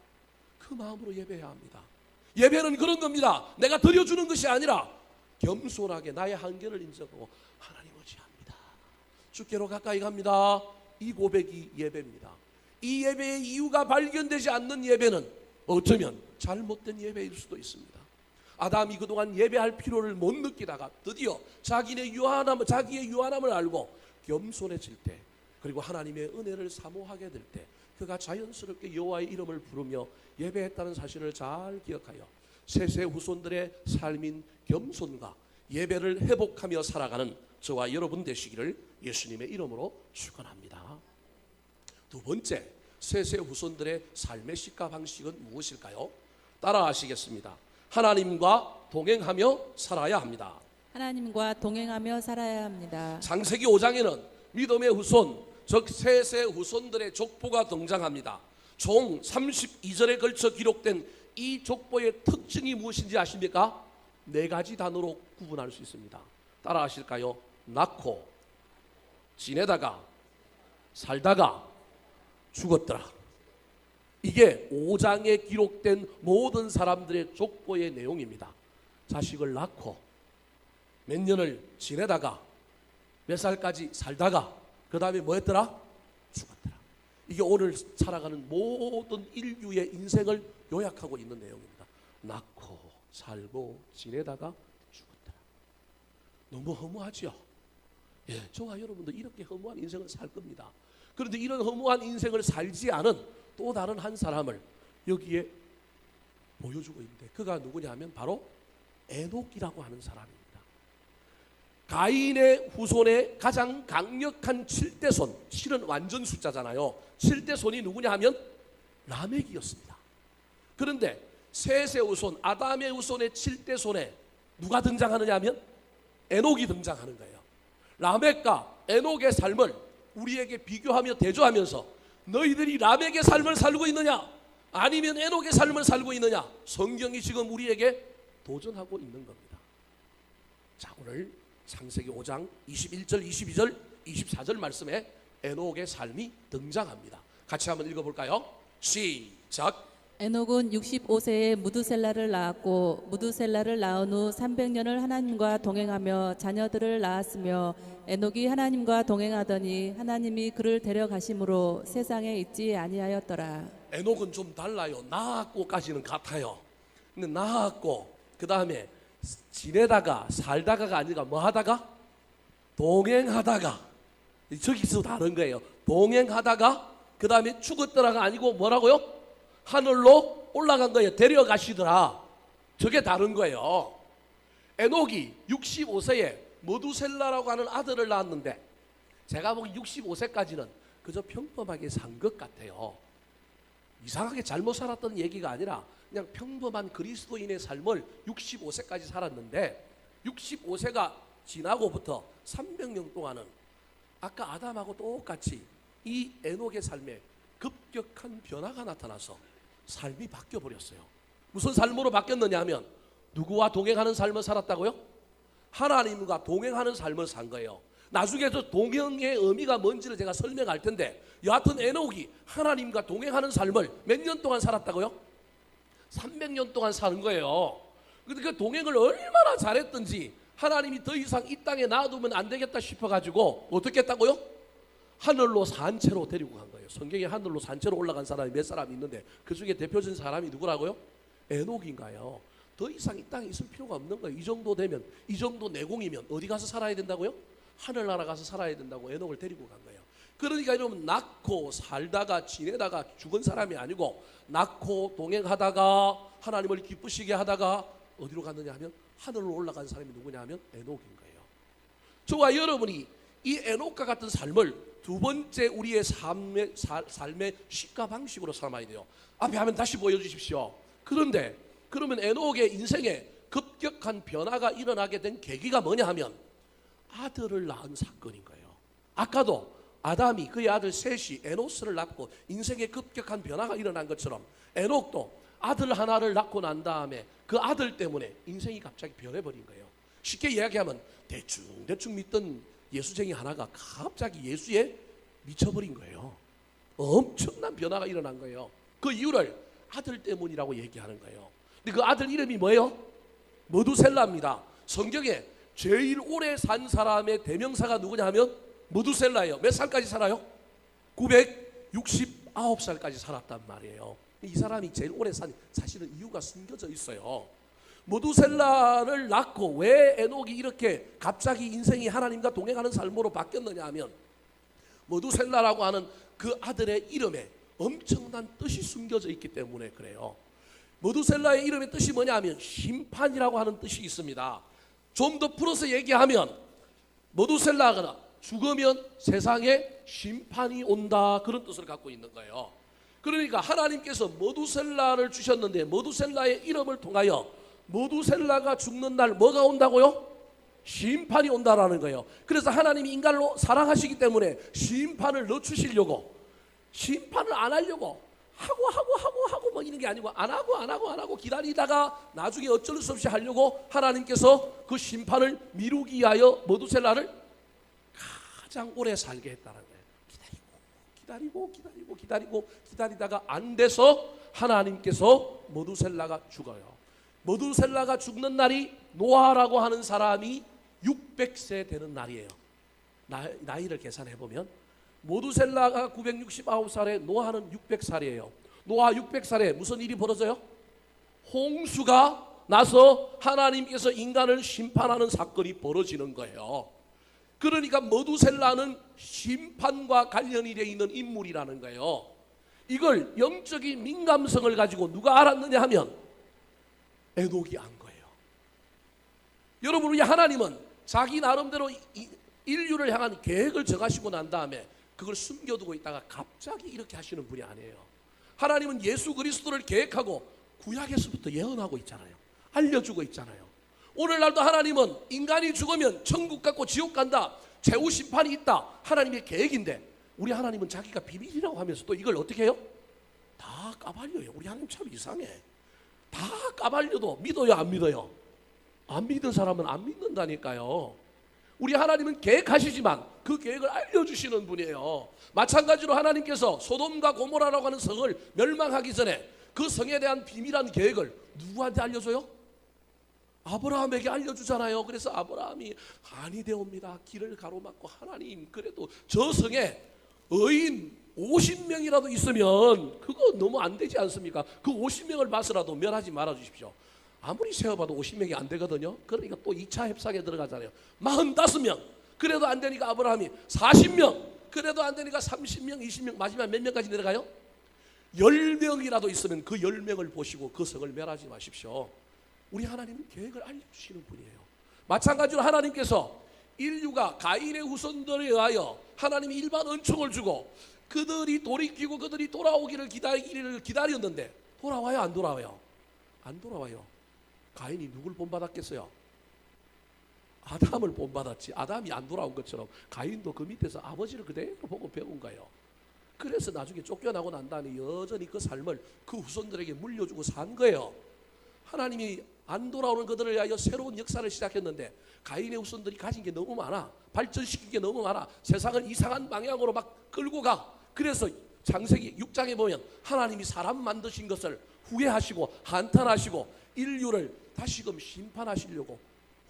그 마음으로 예배해야 합니다. 예배는 그런 겁니다. 내가 드려주는 것이 아니라 겸손하게 나의 한계를 인정하고 하나님 의지합니다. 주께로 가까이 갑니다. 이 고백이 예배입니다. 이 예배의 이유가 발견되지 않는 예배는 어쩌면 잘못된 예배일 수도 있습니다. 아담이 그동안 예배할 필요를 못 느끼다가 드디어 자기의 유한함을 알고 겸손해질 때, 그리고 하나님의 은혜를 사모하게 될 때 그가 자연스럽게 여호와의 이름을 부르며 예배했다는 사실을 잘 기억하여 셋의 후손들의 삶인 겸손과 예배를 회복하며 살아가는 저와 여러분 되시기를 예수님의 이름으로 축원합니다. 두 번째, 셋의 후손들의 삶의 식과 방식은 무엇일까요? 따라하시겠습니다. 하나님과 동행하며 살아야 합니다. 하나님과 동행하며 살아야 합니다. 창세기 5장에는 믿음의 후손 즉 셋의 후손들의 족보가 등장합니다. 총 32절에 걸쳐 기록된 이 족보의 특징이 무엇인지 아십니까? 네 가지 단어로 구분할 수 있습니다. 따라하실까요? 낳고, 지내다가, 살다가, 죽었더라. 이게 5장에 기록된 모든 사람들의 족보의 내용입니다. 자식을 낳고 몇 년을 지내다가 몇 살까지 살다가 그 다음에 뭐 했더라? 죽었더라. 이게 오늘 살아가는 모든 인류의 인생을 요약하고 있는 내용입니다. 낳고 살고 지내다가 죽었더라. 너무 허무하죠? 예, 저와 여러분도 이렇게 허무한 인생을 살 겁니다. 그런데 이런 허무한 인생을 살지 않은 또 다른 한 사람을 여기에 보여주고 있는데 그가 누구냐 하면 바로 에녹이라고 하는 사람입니다. 가인의 후손의 가장 강력한 7대손, 7은 완전 숫자잖아요. 7대손이 누구냐 하면 라멕이었습니다. 그런데 셋의 후손, 아담의 후손의 7대손에 누가 등장하느냐 하면 에녹이 등장하는 거예요. 라멕과 에녹의 삶을 우리에게 비교하며 대조하면서 너희들이 라멕의 삶을 살고 있느냐 아니면 에녹의 삶을 살고 있느냐, 성경이 지금 우리에게 도전하고 있는 겁니다. 자, 오늘 창세기 5장 21절, 22절, 24절 말씀에 에녹의 삶이 등장합니다. 같이 한번 읽어볼까요? 시작. 에녹은 65세에 무두셀라를 낳았고 무두셀라를 낳은 후 300년을 하나님과 동행하며 자녀들을 낳았으며 에녹이 하나님과 동행하더니 하나님이 그를 데려가심으로 세상에 있지 아니하였더라. 에녹은 좀 달라요. 낳았고까지는 같아요. 근데 낳았고 그 다음에 지내다가 살다가가 아니라 뭐 하다가? 동행하다가. 저기서 다른 거예요. 동행하다가 그 다음에 죽었더라가 아니고 뭐라고요? 하늘로 올라간 거예요. 데려가시더라. 저게 다른 거예요. 에녹이 65세에 머두셀라라고 하는 아들을 낳았는데 제가 보기 65세까지는 그저 평범하게 산 것 같아요. 이상하게 잘못 살았던 얘기가 아니라 그냥 평범한 그리스도인의 삶을 65세까지 살았는데 65세가 지나고부터 300년 동안은 아까 아담하고 똑같이 이 에녹의 삶에 급격한 변화가 나타나서 삶이 바뀌어 버렸어요. 무슨 삶으로 바뀌었느냐 하면 누구와 동행하는 삶을 살았다고요? 하나님과 동행하는 삶을 산 거예요. 나중에 저 동행의 의미가 뭔지를 제가 설명할 텐데 여하튼 에녹이 하나님과 동행하는 삶을 몇 년 동안 살았다고요? 300년 동안 사는 거예요. 근데 그 동행을 얼마나 잘했든지 하나님이 더 이상 이 땅에 놔두면 안 되겠다 싶어가지고 어떻게 했다고요? 하늘로 산채로 데리고 간 거예요. 성경에 하늘로 산채로 올라간 사람이 몇 사람이 있는데 그 중에 대표적인 사람이 누구라고요? 에녹인가요? 더 이상 이 땅에 있을 필요가 없는 거예요. 이 정도 되면, 이 정도 내공이면 어디 가서 살아야 된다고요? 하늘나라 가서 살아야 된다고 에녹을 데리고 간 거예요. 그러니까 여러분, 낳고 살다가 지내다가 죽은 사람이 아니고 낳고 동행하다가 하나님을 기쁘시게 하다가 어디로 갔느냐 하면 하늘로 올라간 사람이 누구냐 하면 에녹인 거예요. 저와 여러분이 이 에녹과 같은 삶을 두 번째 우리의 삶의 시가 방식으로 삼아야 돼요. 앞에 화면 다시 보여주십시오. 그런데 그러면 에녹의 인생에 급격한 변화가 일어나게 된 계기가 뭐냐 하면 아들을 낳은 사건인 거예요. 아까도 아담이 그의 아들 셋이 에노스를 낳고 인생에 급격한 변화가 일어난 것처럼 에녹도 아들 하나를 낳고 난 다음에 그 아들 때문에 인생이 갑자기 변해버린 거예요. 쉽게 이야기하면 대충 믿던 예수쟁이 하나가 갑자기 예수에 미쳐버린 거예요. 엄청난 변화가 일어난 거예요. 그 이유를 아들 때문이라고 얘기하는 거예요. 근데 그 아들 이름이 뭐예요? 머두셀라입니다. 성경에 제일 오래 산 사람의 대명사가 누구냐 하면 머두셀라예요. 몇 살까지 살아요? 969살까지 살았단 말이에요. 이 사람이 제일 오래 산, 사실은 이유가 숨겨져 있어요. 머두셀라를 낳고 왜 에녹이 이렇게 갑자기 인생이 하나님과 동행하는 삶으로 바뀌었느냐 하면 머두셀라라고 하는 그 아들의 이름에 엄청난 뜻이 숨겨져 있기 때문에 그래요. 머두셀라의 이름의 뜻이 뭐냐 하면 심판이라고 하는 뜻이 있습니다. 좀 더 풀어서 얘기하면 머두셀라가 죽으면 세상에 심판이 온다, 그런 뜻을 갖고 있는 거예요. 그러니까 하나님께서 머두셀라를 주셨는데 머두셀라의 이름을 통하여 머두셀라가 죽는 날 뭐가 온다고요? 심판이 온다라는 거예요. 그래서 하나님이 인간을 사랑하시기 때문에 심판을 늦추시려고, 심판을 안 하려고 하고 뭐 이런 게 아니고 안 하고 기다리다가 나중에 어쩔 수 없이 하려고 하나님께서 그 심판을 미루기 위하여 머두셀라를 가장 오래 살게 했다는 거예요. 기다리다가 안 돼서 하나님께서 머두셀라가 죽어요. 머두셀라가 죽는 날이 노아라고 하는 사람이 600세 되는 날이에요. 나이를 계산해 보면 머두셀라가 969살에 노아는 600살이에요. 노아 600살에 무슨 일이 벌어져요? 홍수가 나서 하나님께서 인간을 심판하는 사건이 벌어지는 거예요. 그러니까 머두셀라는 심판과 관련이 되어 있는 인물이라는 거예요. 이걸 영적인 민감성을 가지고 누가 알았느냐 하면 에녹이 안 거예요. 여러분, 우리 하나님은 자기 나름대로 인류를 향한 계획을 정하시고 난 다음에 그걸 숨겨두고 있다가 갑자기 이렇게 하시는 분이 아니에요. 하나님은 예수 그리스도를 계획하고 구약에서부터 예언하고 있잖아요. 알려주고 있잖아요. 오늘날도 하나님은 인간이 죽으면 천국 갔고 지옥 간다, 최후 심판이 있다, 하나님의 계획인데 우리 하나님은 자기가 비밀이라고 하면서 또 이걸 어떻게 해요? 다 까발려요. 우리 하나님 참 이상해. 다 까발려도 믿어요, 안 믿어요? 안 믿는 사람은 안 믿는다니까요. 우리 하나님은 계획하시지만 그 계획을 알려주시는 분이에요. 마찬가지로 하나님께서 소돔과 고모라라고 하는 성을 멸망하기 전에 그 성에 대한 비밀한 계획을 누구한테 알려줘요? 아브라함에게 알려주잖아요. 그래서 아브라함이 아니 되옵니다. 길을 가로막고 하나님, 그래도 저 성에 의인 50명이라도 있으면 그거 너무 안 되지 않습니까? 그 50명을 봐서라도 멸하지 말아 주십시오. 아무리 세어봐도 50명이 안 되거든요. 그러니까 또 2차 협상에 들어가잖아요. 45명 그래도 안 되니까 아브라함이 40명 그래도 안 되니까 30명 20명 마지막 몇 명까지 내려가요? 10명이라도 있으면 그 10명을 보시고 그 성을 멸하지 마십시오. 우리 하나님은 계획을 알려주시는 분이에요. 마찬가지로 하나님께서 인류가 가인의 후손들에 의하여 하나님이 일반 은총을 주고 그들이 돌이키고 그들이 돌아오기를 기다렸는데 돌아와요, 안 돌아와요? 안 돌아와요. 가인이 누굴 본받았겠어요? 아담을 본받았지. 아담이 안 돌아온 것처럼 가인도 그 밑에서 아버지를 그대로 보고 배운 거예요. 그래서 나중에 쫓겨나고 난 다음에 여전히 그 삶을 그 후손들에게 물려주고 산 거예요. 하나님이 안 돌아오는 그들을 위하여 새로운 역사를 시작했는데 가인의 후손들이 가진 게 너무 많아. 발전시킨 게 너무 많아. 세상을 이상한 방향으로 막 끌고 가. 그래서 창세기 6장에 보면 하나님이 사람 만드신 것을 후회하시고 한탄하시고 인류를 다시금 심판하시려고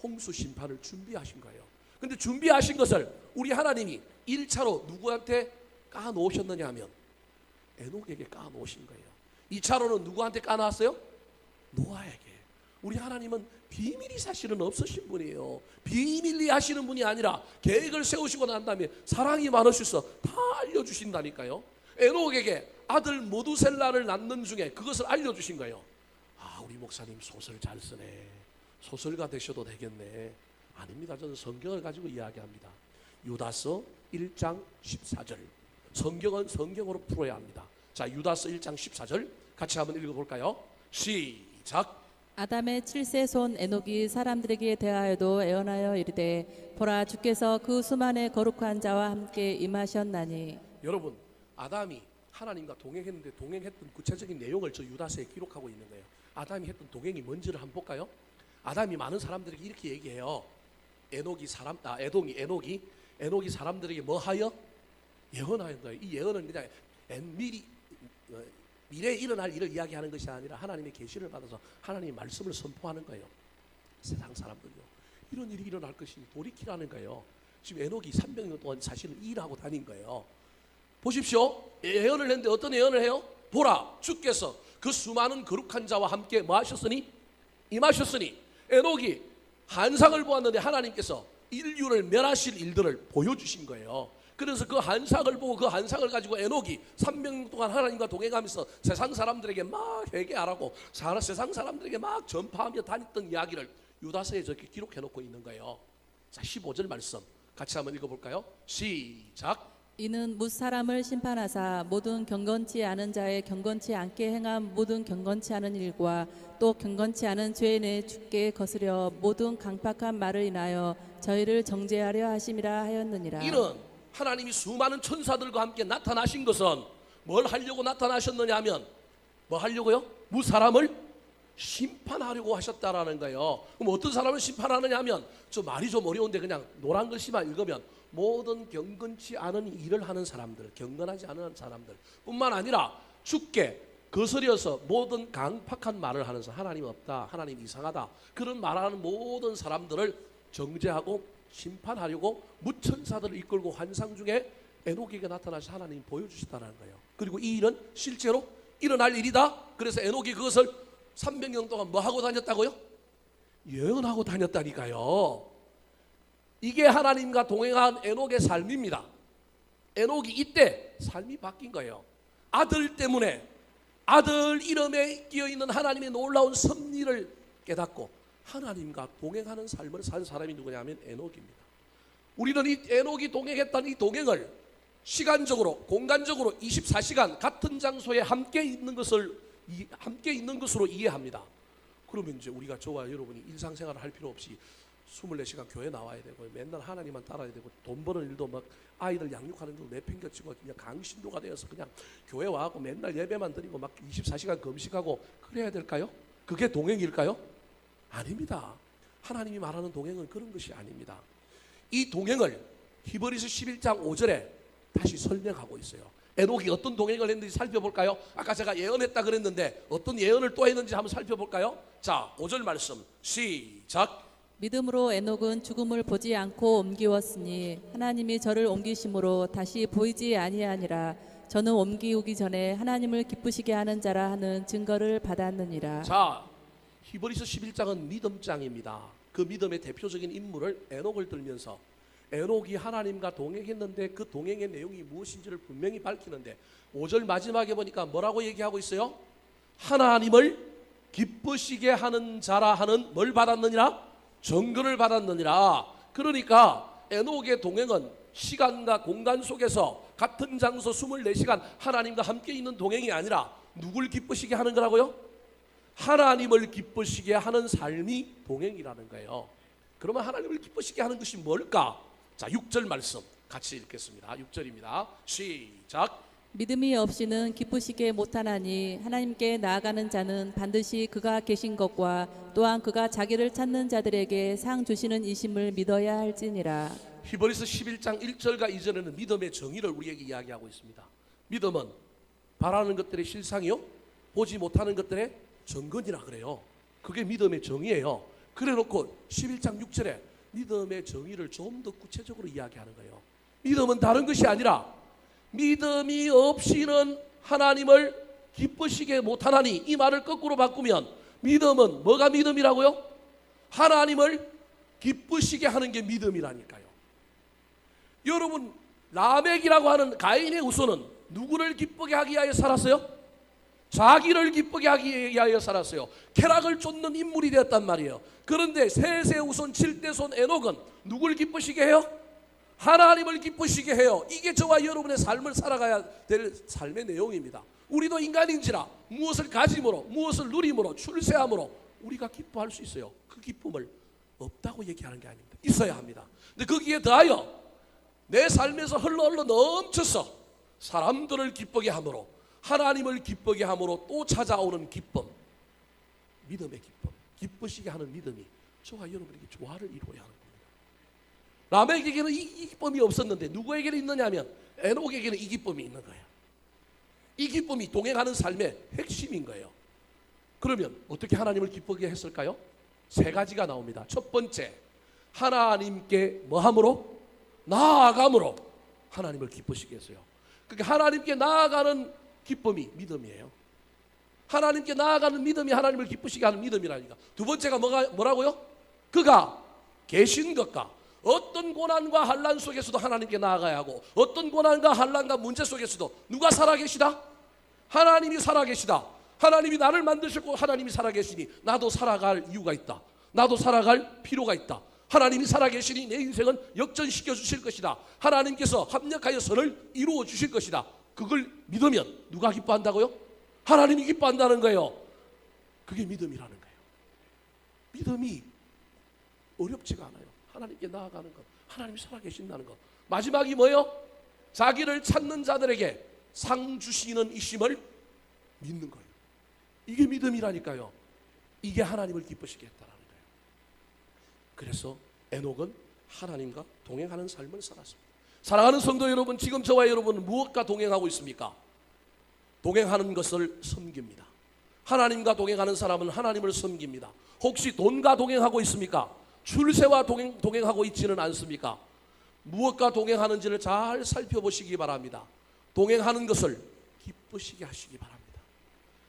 홍수 심판을 준비하신 거예요. 근데 준비하신 것을 우리 하나님이 1차로 누구한테 까놓으셨느냐 하면 에녹에게 까놓으신 거예요. 2차로는 누구한테 까놨어요? 노아에게. 우리 하나님은 비밀이 사실은 없으신 분이에요. 비밀리 하시는 분이 아니라 계획을 세우시고 난 다음에 사랑이 많으셔서 다 알려주신다니까요. 에녹에게 아들 모두셀라를 낳는 중에 그것을 알려주신 거예요. 아, 우리 목사님 소설 잘 쓰네. 소설가 되셔도 되겠네. 아닙니다. 저는 성경을 가지고 이야기합니다. 유다서 1장 14절. 성경은 성경으로 풀어야 합니다. 자, 유다서 1장 14절 같이 한번 읽어볼까요? 시작. 아담의 7세 손 에녹이 사람들에게 대하여도 애언하여 이르되 보라 주께서 그 수만의 거룩한 자와 함께 임하셨나니. 여러분, 아담이 하나님과 동행했는데 동행했던 구체적인 내용을 저 유다서에 기록하고 있는 거예요. 아담이 했던 동행이 뭔지를 한번 볼까요? 아담이 많은 사람들에게 이렇게 얘기해요. 에녹이 사람들에게 뭐하여? 예언하는 거예요. 이 예언은 그냥 미래에 일어날 일을 이야기하는 것이 아니라 하나님의 계시를 받아서 하나님의 말씀을 선포하는 거예요. 세상 사람들요, 이런 일이 일어날 것이니 돌이키라는 거예요. 지금 에녹이 300년 동안 사실은 일하고 다닌 거예요. 보십시오. 예언을 했는데 어떤 예언을 해요? 보라 주께서 그 수많은 거룩한 자와 함께 뭐 하셨으니? 임하셨으니. 에녹이 환상을 보았는데 하나님께서 인류를 멸하실 일들을 보여주신 거예요. 그래서 그 환상을 보고 그 환상을 가지고 에녹이 300년 동안 하나님과 동행하면서 세상 사람들에게 막 회개하라고 세상 사람들에게 막 전파하며 다녔던 이야기를 유다서에 저렇게 기록해 놓고 있는 거예요. 자, 15절 말씀 같이 한번 읽어볼까요? 시작. 이는 뭇 사람을 심판하사 모든 경건치 않은 자의 경건치 않게 행한 모든 경건치 않은 일과 또 경건치 않은 죄에 내 주께 거스려 모든 강팍한 말을 인하여 저희를 정죄하려 하심이라 하였느니라. 이는 하나님이 수많은 천사들과 함께 나타나신 것은 뭘 하려고 나타나셨느냐 하면 뭐 하려고요? 무 사람을 심판하려고 하셨다라는 거예요. 그럼 어떤 사람을 심판하느냐 하면 저 말이 좀 어려운데 그냥 노란 글씨만 읽으면 모든 경건치 않은 일을 하는 사람들, 경건하지 않은 사람들 뿐만 아니라 주께 거스려서 모든 강팍한 말을 하는 사람, 하나님 없다, 하나님 이상하다, 그런 말하는 모든 사람들을 정죄하고 심판하려고 무천사들을 이끌고 환상 중에 에녹에게 나타나서 하나님이 보여주셨다는 거예요. 그리고 이 일은 실제로 일어날 일이다. 그래서 에녹이 그것을 300년 동안 뭐 하고 다녔다고요? 예언하고 다녔다니까요. 이게 하나님과 동행한 에녹의 삶입니다. 에녹이 이때 삶이 바뀐 거예요. 아들 때문에, 아들 이름에 끼어있는 하나님의 놀라운 섭리를 깨닫고 하나님과 동행하는 삶을 산 사람이 누구냐면 에녹입니다. 우리는 이 에녹이 동행했던 이 동행을 시간적으로, 공간적으로 24시간 같은 장소에 함께 있는 것으로 이해합니다. 그러면 이제 우리가 저와 여러분이 일상생활을 할 필요 없이 24시간 교회 나와야 되고 맨날 하나님만 따라야 되고 돈 버는 일도 막 아이들 양육하는 거 내팽겨치고 그냥 강신도가 되어서 그냥 교회 와갖고 맨날 예배만 드리고 막 24시간 금식하고 그래야 될까요? 그게 동행일까요? 아닙니다. 하나님이 말하는 동행은 그런 것이 아닙니다. 이 동행을 히브리서 11장 5절에 다시 설명하고 있어요. 에녹이 어떤 동행을 했는지 살펴볼까요? 아까 제가 예언했다 그랬는데 어떤 예언을 또 했는지 한번 살펴볼까요? 자, 5절 말씀 시작. 믿음으로 에녹은 죽음을 보지 않고 옮기웠으니 하나님이 저를 옮기심으로 다시 보이지 아니하니라. 저는 옮기우기 전에 하나님을 기쁘시게 하는 자라 하는 증거를 받았느니라. 자, 히브리서 11장은 믿음장입니다. 그 믿음의 대표적인 인물을 에녹을 들면서 에녹이 하나님과 동행했는데 그 동행의 내용이 무엇인지를 분명히 밝히는데 5절 마지막에 보니까 뭐라고 얘기하고 있어요? 하나님을 기쁘시게 하는 자라 하는 뭘 받았느니라? 증거를 받았느니라. 그러니까 에녹의 동행은 시간과 공간 속에서 같은 장소 24시간 하나님과 함께 있는 동행이 아니라 누굴 기쁘시게 하는 거라고요? 하나님을 기쁘시게 하는 삶이 동행이라는 거예요. 그러면 하나님을 기쁘시게 하는 것이 뭘까? 자, 6절 말씀 같이 읽겠습니다. 6절입니다. 시작. 믿음이 없이는 기쁘시게 못하나니 하나님께 나아가는 자는 반드시 그가 계신 것과 또한 그가 자기를 찾는 자들에게 상 주시는 이심을 믿어야 할지니라. 히브리서 11장 1절과 2절에는 믿음의 정의를 우리에게 이야기하고 있습니다. 믿음은 바라는 것들의 실상이요 보지 못하는 것들의 정근이라 그래요. 그게 믿음의 정의예요. 그래놓고 11장 6절에 믿음의 정의를 좀 더 구체적으로 이야기하는 거예요. 믿음은 다른 것이 아니라 믿음이 없이는 하나님을 기쁘시게 못하나니, 이 말을 거꾸로 바꾸면 믿음은 뭐가 믿음이라고요? 하나님을 기쁘시게 하는 게 믿음이라니까요. 여러분, 라멕이라고 하는 가인의 후손은 누구를 기쁘게 하기 위하여 살았어요? 자기를 기쁘게 하기 위하여 살았어요. 쾌락을 쫓는 인물이 되었단 말이에요. 그런데 셋의 후손 7대 손 에녹은 누구를 기쁘시게 해요? 하나님을 기쁘시게 해요. 이게 저와 여러분의 삶을 살아가야 될 삶의 내용입니다. 우리도 인간인지라 무엇을 가짐으로, 무엇을 누림으로, 출세함으로 우리가 기뻐할 수 있어요. 그 기쁨을 없다고 얘기하는 게 아닙니다. 있어야 합니다. 근데 거기에 더하여 내 삶에서 흘러 넘쳐서 사람들을 기쁘게 함으로, 하나님을 기쁘게 함으로 또 찾아오는 기쁨, 믿음의 기쁨, 기쁘시게 하는 믿음이 저와 여러분에게 조화를 이루어야 하는 겁니다. 라멕에게는 이 기쁨이 없었는데 누구에게는 있느냐 하면 에녹에게는 이 기쁨이 있는 거예요. 이 기쁨이 동행하는 삶의 핵심인 거예요. 그러면 어떻게 하나님을 기쁘게 했을까요? 세 가지가 나옵니다. 첫 번째, 하나님께 뭐함으로? 나아감으로 하나님을 기쁘시게 했어요. 그러니까 하나님께 나아가는 기쁨이 믿음이에요. 하나님께 나아가는 믿음이 하나님을 기쁘시게 하는 믿음이라니까. 두 번째가 뭐라고요? 그가 계신 것과 어떤 고난과 환난 속에서도 하나님께 나아가야 하고, 어떤 고난과 환난과 문제 속에서도 누가 살아계시다? 하나님이 살아계시다. 하나님이 나를 만드셨고 하나님이 살아계시니 나도 살아갈 이유가 있다. 나도 살아갈 필요가 있다. 하나님이 살아계시니 내 인생은 역전시켜 주실 것이다. 하나님께서 합력하여 선을 이루어 주실 것이다. 그걸 믿으면 누가 기뻐한다고요? 하나님이 기뻐한다는 거예요. 그게 믿음이라는 거예요. 믿음이 어렵지가 않아요. 하나님께 나아가는 것, 하나님이 살아계신다는 것. 마지막이 뭐예요? 자기를 찾는 자들에게 상 주시는 이심을 믿는 거예요. 이게 믿음이라니까요. 이게 하나님을 기쁘시게 했다라는 거예요. 그래서 에녹은 하나님과 동행하는 삶을 살았습니다. 사랑하는 성도 여러분, 지금 저와 여러분은 무엇과 동행하고 있습니까? 동행하는 것을 섬깁니다. 하나님과 동행하는 사람은 하나님을 섬깁니다. 혹시 돈과 동행하고 있습니까? 출세와 동행하고 있지는 않습니까? 무엇과 동행하는지를 잘 살펴보시기 바랍니다. 동행하는 것을 기쁘시게 하시기 바랍니다.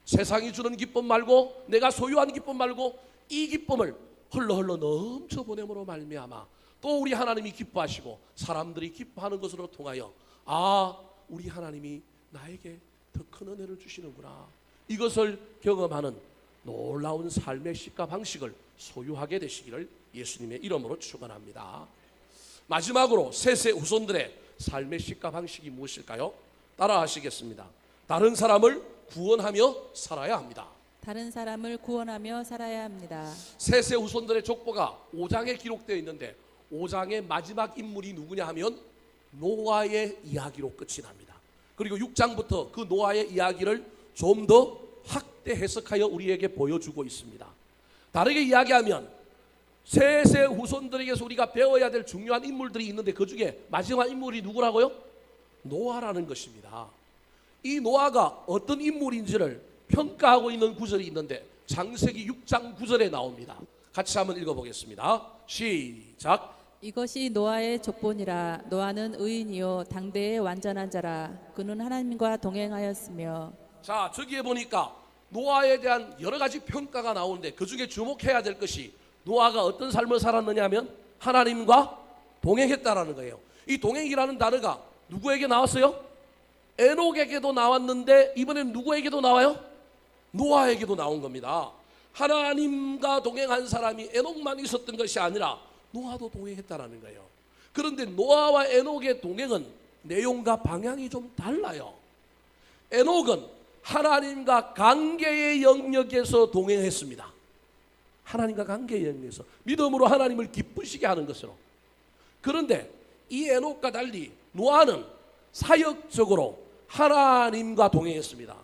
세상이 주는 기쁨 말고, 내가 소유한 기쁨 말고, 이 기쁨을 흘러흘러 넘쳐보냄으로 말미암아 또 우리 하나님이 기뻐하시고 사람들이 기뻐하는 것으로 통하여, 아, 우리 하나님이 나에게 더 큰 은혜를 주시는구나, 이것을 경험하는 놀라운 삶의 식과 방식을 소유하게 되시기를 예수님의 이름으로 축원합니다. 마지막으로 셋의 후손들의 삶의 식과 방식이 무엇일까요? 따라 하시겠습니다. 다른 사람을 구원하며 살아야 합니다. 다른 사람을 구원하며 살아야 합니다. 셋의 후손들의 족보가 5장에 기록되어 있는데 5장의 마지막 인물이 누구냐 하면 노아의 이야기로 끝이 납니다. 그리고 6장부터 그 노아의 이야기를 좀 더 확대 해석하여 우리에게 보여주고 있습니다. 다르게 이야기하면 셋의 후손들에게서 우리가 배워야 될 중요한 인물들이 있는데 그 중에 마지막 인물이 누구라고요? 노아라는 것입니다. 이 노아가 어떤 인물인지를 평가하고 있는 구절이 있는데 창세기 6장 9절에 나옵니다. 같이 한번 읽어보겠습니다. 시작. 이것이 노아의 족본이라. 노아는 의인이요 당대의 완전한 자라. 그는 하나님과 동행하였으며. 자, 저기에 보니까 노아에 대한 여러 가지 평가가 나오는데 그 중에 주목해야 될 것이 노아가 어떤 삶을 살았느냐 하면 하나님과 동행했다라는 거예요. 이 동행이라는 단어가 누구에게 나왔어요? 에녹에게도 나왔는데 이번엔 누구에게도 나와요? 노아에게도 나온 겁니다. 하나님과 동행한 사람이 에녹만 있었던 것이 아니라 노아도 동행했다라는 거예요. 그런데 노아와 에녹의 동행은 내용과 방향이 좀 달라요. 에녹은 하나님과 관계의 영역에서 동행했습니다. 하나님과 관계의 영역에서 믿음으로 하나님을 기쁘시게 하는 것으로. 그런데 이 에녹과 달리 노아는 사역적으로 하나님과 동행했습니다.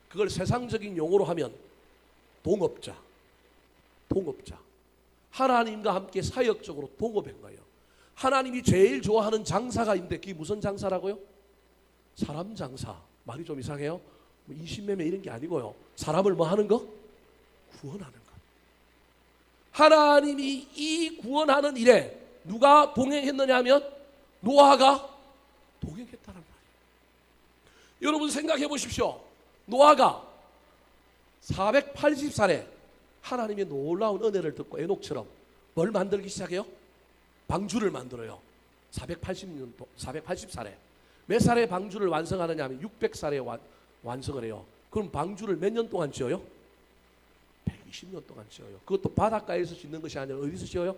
그걸 세상적인 용어로 하면 동업자. 하나님과 함께 사역적으로 동업한 거예요. 하나님이 제일 좋아하는 장사가 있는데 그게 무슨 장사라고요? 사람 장사. 말이 좀 이상해요. 뭐 인신매매 이런 게 아니고요. 사람을 뭐 하는 거? 구원하는 것. 하나님이 이 구원하는 일에 누가 동행했느냐 하면 노아가 동행했다는 말이에요. 여러분 생각해 보십시오. 노아가 480살에 하나님의 놀라운 은혜를 듣고 에녹처럼 뭘 만들기 시작해요? 방주를 만들어요. 480살에. 몇 살에 방주를 완성하느냐 하면 600살에 완성을 해요. 그럼 방주를 몇 년 동안 지어요? 120년 동안 지어요. 그것도 바닷가에서 짓는 것이 아니라 어디서 지어요?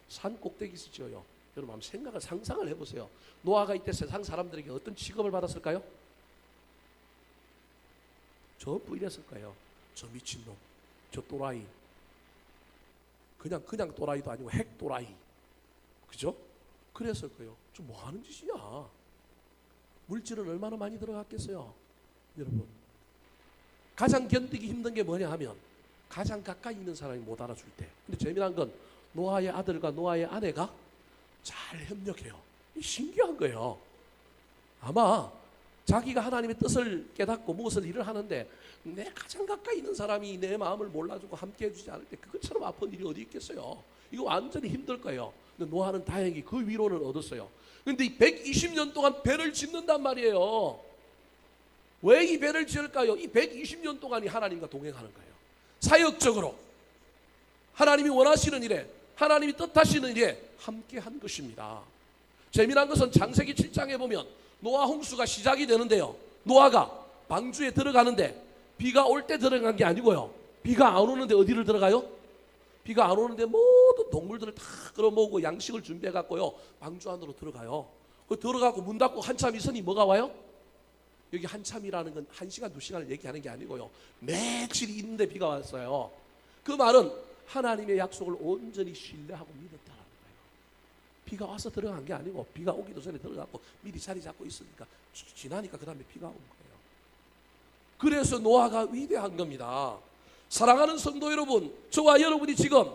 산 꼭대기에서 지어요. 여러분 한번 상상을 해보세요. 노아가 이때 세상 사람들에게 어떤 취급을 받았을까요? 전부 이랬을 거예요. 저 미친놈, 저 또라이. 그냥 또라이도 아니고 핵 또라이. 그죠? 그랬을 거예요. 저 뭐 하는 짓이냐? 물질은 얼마나 많이 들어갔겠어요? 여러분, 가장 견디기 힘든 게 뭐냐 하면 가장 가까이 있는 사람이 못 알아줄 때. 근데 재미난 건 노아의 아들과 노아의 아내가 잘 협력해요. 신기한 거예요. 아마 자기가 하나님의 뜻을 깨닫고 무엇을 일을 하는데 내 가장 가까이 있는 사람이 내 마음을 몰라주고 함께 해주지 않을 때 그것처럼 아픈 일이 어디 있겠어요. 이거 완전히 힘들 거예요. 근데 노아는 다행히 그 위로는 얻었어요. 근데 이 120년 동안 배를 짓는단 말이에요. 왜 이 배를 지을까요? 이 120년 동안이 하나님과 동행하는 거예요. 사역적으로 하나님이 원하시는 일에, 하나님이 뜻하시는 일에 함께 한 것입니다. 재미난 것은 창세기 7장에 보면 노아 홍수가 시작이 되는데요. 노아가 방주에 들어가는데 비가 올 때 들어간 게 아니고요. 비가 안 오는데 어디를 들어가요? 비가 안 오는데 모든 동물들을 다 끌어모으고 양식을 준비해 갖고요 방주 안으로 들어가요. 그 들어가고 문 닫고 한참 있으니 뭐가 와요? 여기 한참이라는 건 1시간 2시간을 얘기하는 게 아니고요 며칠이 있는데 비가 왔어요. 그 말은 하나님의 약속을 온전히 신뢰하고 믿었다는 거예요. 비가 와서 들어간 게 아니고 비가 오기도 전에 들어갔고 미리 자리 잡고 있으니까 지나니까 그 다음에 비가 온 거예요. 그래서 노아가 위대한 겁니다. 사랑하는 성도 여러분, 저와 여러분이 지금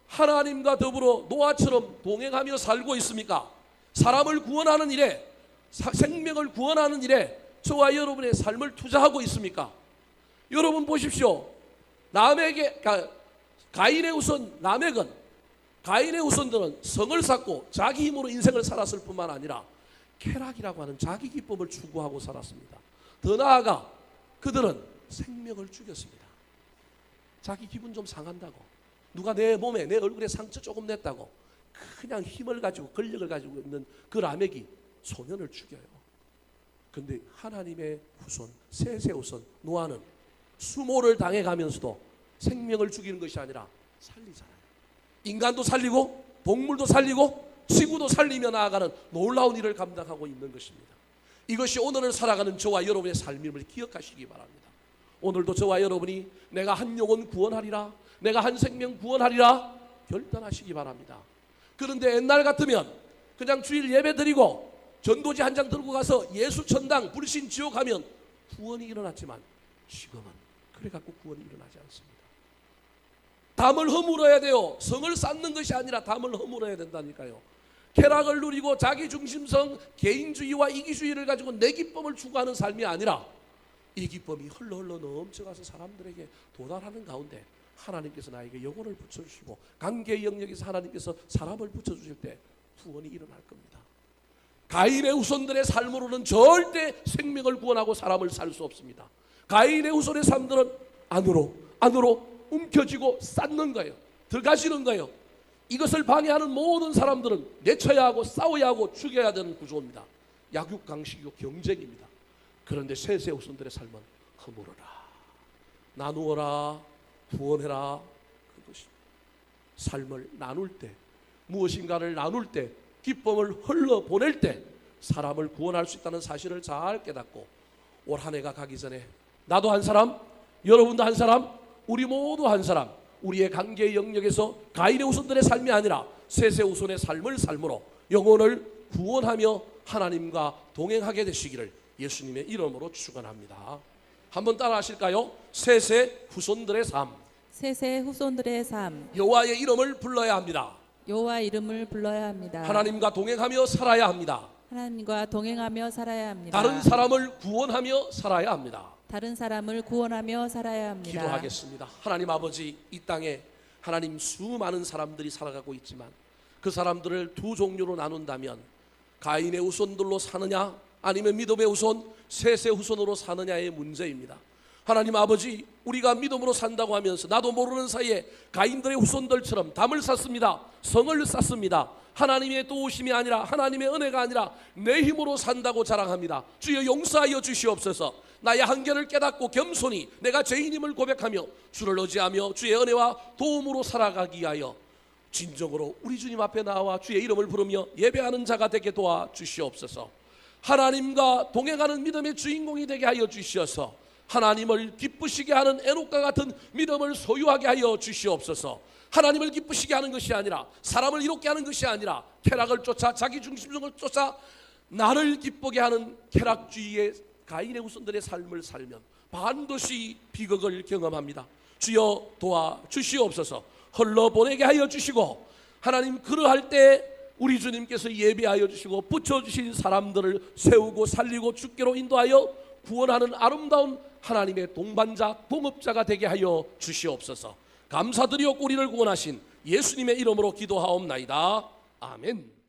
하나님과 더불어 노아처럼 동행하며 살고 있습니까? 사람을 구원하는 일에, 생명을 구원하는 일에 저와 여러분의 삶을 투자하고 있습니까? 여러분 보십시오. 가인의 후손 라멕은, 가인의 후손들은 성을 쌓고 자기 힘으로 인생을 살았을 뿐만 아니라 쾌락이라고 하는 자기 기쁨을 추구하고 살았습니다. 더 나아가 그들은 생명을 죽였습니다. 자기 기분 좀 상한다고, 누가 내 몸에, 내 얼굴에 상처 조금 냈다고 그냥 힘을 가지고 권력을 가지고 있는 그 라멕이 소년을 죽여요. 그런데 하나님의 후손, 셋의 후손 노아는 수모를 당해가면서도 생명을 죽이는 것이 아니라 살리잖아요. 인간도 살리고 동물도 살리고 지구도 살리며 나아가는 놀라운 일을 감당하고 있는 것입니다. 이것이 오늘을 살아가는 저와 여러분의 삶임을 기억하시기 바랍니다. 오늘도 저와 여러분이 내가 한 영혼 구원하리라, 내가 한 생명 구원하리라 결단하시기 바랍니다. 그런데 옛날 같으면 그냥 주일 예배 드리고 전도지 한 장 들고 가서 예수 천당 불신 지옥 하면 구원이 일어났지만 지금은 그래 갖고 구원이 일어나지 않습니다. 담을 허물어야 돼요. 성을 쌓는 것이 아니라 담을 허물어야 된다니까요. 쾌락을 누리고 자기중심성, 개인주의와 이기주의를 가지고 내 기쁨을 추구하는 삶이 아니라 이 기쁨이 흘러흘러 넘쳐가서 사람들에게 도달하는 가운데 하나님께서 나에게 영혼을 붙여주시고 관계의 영역에서 하나님께서 사람을 붙여주실 때 구원이 일어날 겁니다. 가인의 후손들의 삶으로는 절대 생명을 구원하고 사람을 살 수 없습니다. 가인의 후손의 삶들은 안으로 움켜쥐고 쌓는 거예요. 들어가시는 거예요. 이것을 방해하는 모든 사람들은 내쳐야 하고 싸워야 하고 죽여야 되는 구조입니다. 약육강식이고 경쟁입니다. 그런데 셋의 후손들의 삶은 허물어라, 나누어라, 구원해라, 그것입니다. 삶을 나눌 때, 무엇인가를 나눌 때, 기쁨을 흘러보낼 때 사람을 구원할 수 있다는 사실을 잘 깨닫고 올 한 해가 가기 전에 나도 한 사람, 여러분도 한 사람, 우리 모두 한 사람, 우리의 관계의 영역에서 가인의 후손들의 삶이 아니라 셋의 후손의 삶을 삶으로 영혼을 구원하며 하나님과 동행하게 되시기를 예수님의 이름으로 축원합니다. 한번 따라 하실까요? 셋의 후손들의 삶. 셋의 후손들의 삶. 여호와의 이름을 불러야 합니다. 여호와 이름을 불러야 합니다. 하나님과 동행하며 살아야 합니다. 하나님과 동행하며 살아야 합니다. 다른 사람을 구원하며 살아야 합니다. 다른 사람을 구원하며 살아야 합니다. 기도하겠습니다. 하나님 아버지, 이 땅에 하나님 수많은 사람들이 살아가고 있지만 그 사람들을 두 종류로 나눈다면 가인의 후손들로 사느냐 아니면 믿음의 후손, 셋의 후손으로 사느냐의 문제입니다. 하나님 아버지, 우리가 믿음으로 산다고 하면서 나도 모르는 사이에 가인들의 후손들처럼 담을 쌓습니다. 성을 쌓습니다. 하나님의 도우심이 아니라, 하나님의 은혜가 아니라 내 힘으로 산다고 자랑합니다. 주여 용서하여 주시옵소서. 나의 한계를 깨닫고 겸손히 내가 죄인임을 고백하며 주를 의지하며 주의 은혜와 도움으로 살아가기 위하여 진정으로 우리 주님 앞에 나와 주의 이름을 부르며 예배하는 자가 되게 도와주시옵소서. 하나님과 동행하는 믿음의 주인공이 되게 하여 주시어서 하나님을 기쁘시게 하는 에녹과 같은 믿음을 소유하게 하여 주시옵소서. 하나님을 기쁘시게 하는 것이 아니라, 사람을 이롭게 하는 것이 아니라 쾌락을 쫓아 자기 중심성을 쫓아 나를 기쁘게 하는 쾌락주의의 가인의 후손들의 삶을 살면 반드시 비극을 경험합니다. 주여 도와주시옵소서. 흘러보내게 하여 주시고 하나님 그러할 때 우리 주님께서 예배하여 주시고 붙여주신 사람들을 세우고 살리고 주께로 인도하여 구원하는 아름다운 하나님의 동반자, 동업자가 되게 하여 주시옵소서. 감사드리옵고 우리를 구원하신 예수님의 이름으로 기도하옵나이다. 아멘.